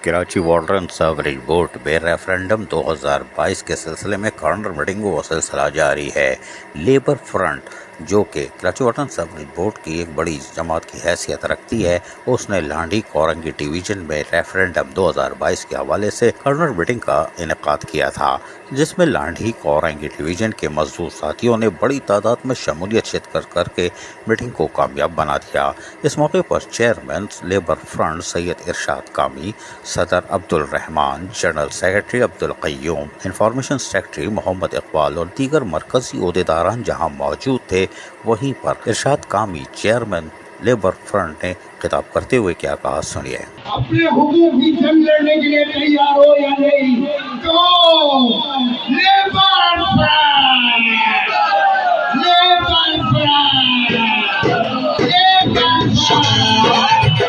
Karachi water and sewerage board میں referendum 2022 کے سلسلے میں کارنر میٹنگوں کا سلسلہ جاری ہے۔ لیبر فرنٹ جو کہ Karachi water and sewerage board کی ایک بڑی جماعت کی حیثیت رکھتی ہے، اس نے لانڈھی کورنگی ڈویژن میں ریفرنڈم 2022 کے حوالے سے کارنر میٹنگ کا انعقاد کیا تھا، جس میں لانڈھی کورنگی ڈویژن کے مزدور ساتھیوں نے بڑی تعداد میں شمولیت کر کے میٹنگ کو کامیاب بنا دیا۔ اس موقع پر chairman labour front Syed Irshad Kami, صدر Abdul Rahman, general secretary Abdul Qayyum, information secretary Muhammad Iqbal اور دیگر مرکزی عہدیداران جہاں موجود تھے، وہیں پر Irshad Kami chairman labour front نے خطاب کرتے ہوئے کیا کہا، سنیے۔ اپنے حقوق کی جنگ لڑنے کے لیے تیار ہو یا نہیں؟ تو labour front, labour front, labour front.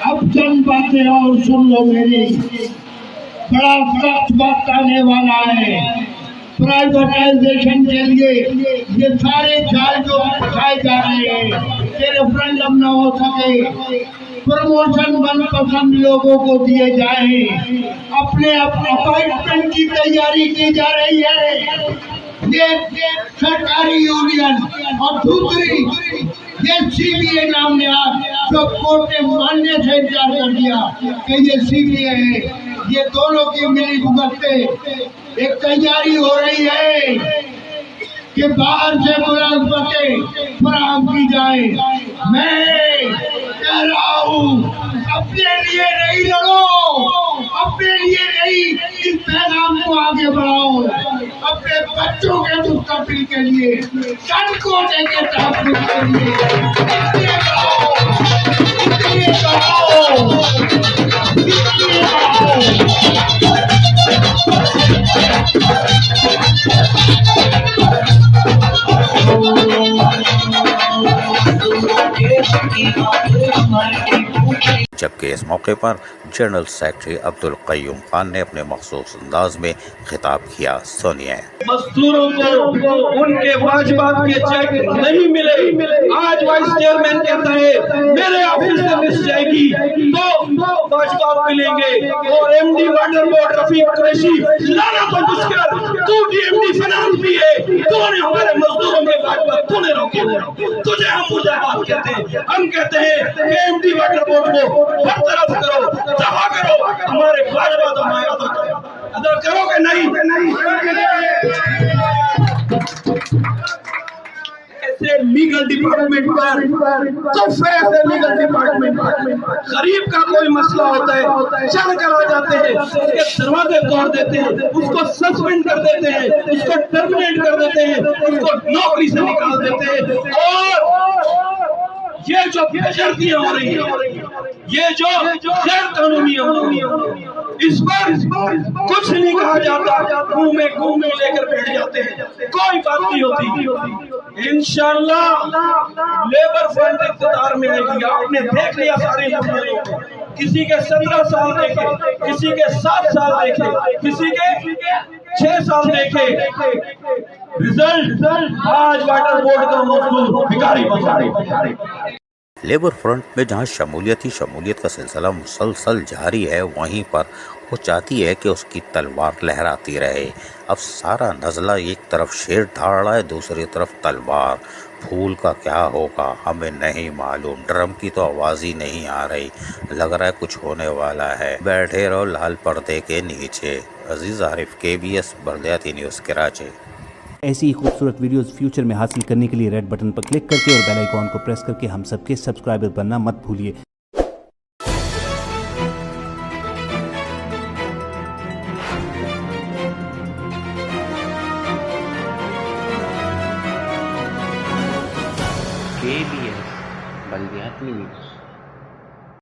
اب چند باتیں اور سن لو میری، بڑا سخت وقت آنے والا ہے۔ پرائیویٹائزیشن کے لیے یہ سارے جال جو اٹھائے جا رہے ہیں کہ ریفرنڈم نہ ہو سکے، پروموشن من پسند لوگوں کو دیے جائیں، اپنے اپائنٹمنٹ کی تیاری کی جا رہی ہے، یہ سرکاری یونین، اور دوسری یہ سی بی اے نام نہاد جو کورٹ نے ماننے سے انکار کر دیا کہ یہ سی بی اے ہے، یہ دونوں کی ملی بھگت سے ایک تیاری ہو رہی ہے کہ باہر سے ملازمتیں فراہم کی جائیں۔ میں کہہ رہا ہوں، اپنے لیے نہیں لڑو، اپنے لیے نہیں، اس پیغام کو آگے بڑھاؤ، اپنے بچوں کے مستقبل کے لیے، سن کوٹے کے تحفظ کے لیے جبکہ اس موقع پر جنرل سیکرٹری عبدالقیوم خان نے اپنے مخصوص انداز میں خطاب کیا، سنیے۔ مزدوروں کو ان کے واجبات کے چیک نہیں ملے، آج وائس چیئرمین کہتا ہے میرے آفس سے لسٹ جائے گی تو واجبات ملیں گے، اور ایم ڈی واٹر بورڈ رفیق قریشی لانا تو مشکل، تو ڈی ایم ڈی فنانس بھی ہے، تو نے ہمارے مزدوروں کے واجبات تو نے روکے ہوئے، تجھے ہم مجاہدات کہتے ہیں، ہم کہتے ہیں کہ ایم ڈی واٹر بورڈ کو برطرف کرو، دفع کرو، ہمارے واجبات ہمیں ادا کرو کہ نہیں؟ ایسے لیگل ڈپارٹمنٹ پر تو ایسے لیگل ڈپارٹمنٹ پر غریب کا کوئی مسئلہ ہوتا ہے چل کر آ جاتے ہیں، اس کے دروازے توڑ دیتے ہیں، اس کو سسپینڈ کر دیتے ہیں، اس کو ٹرمینیٹ کر دیتے ہیں، اس کو نوکری سے نکال دیتے ہیں، اور یہ جو بےغیرتیاں ہو رہی ہیں، یہ جو غیر قانونی ہو رہی ہیں، اس پر کچھ نہیں کہا جاتا، منہ میں گھومے لے کر بیٹھ جاتے ہیں، کوئی بات نہیں ہوتی۔ انشاءاللہ لیبر فرنٹ اقتدار میں آئے گی۔ آپ نے دیکھ لیا سارے مسئلوں کو، کسی کے 17 سال دیکھے، کسی کے 7 سال دیکھے، کسی کے 6 سال دیکھے، رزلٹ آج واٹر بورڈ کا مزدور بھکاری بن رہا ہے۔ لیبر فرنٹ میں جہاں شمولیت کا سلسلہ مسلسل جاری ہے، وہیں پر وہ چاہتی ہے کہ اس کی تلوار لہراتی رہے۔ اب سارا نزلہ ایک طرف شیر دھاڑ رہا ہے، دوسری طرف تلوار۔ پھول کا کیا ہوگا ہمیں نہیں معلوم، ڈرم کی تو آواز ہی نہیں آ رہی، لگ رہا ہے کچھ ہونے والا ہے۔ بیٹھے رہو لال پردے کے نیچے۔ عزیز عارف، KBS بلدیاتی نیوز، کراچی۔ ایسی ہی خوبصورت ویڈیوز فیوچر میں حاصل کرنے کے لیے ریڈ بٹن پر کلک کر کے اور بیل آئیکن کو پریس کر کے ہم سب کے سبسکرائبر بننا مت بھولیے۔ KBS بلدیاتی نیوز۔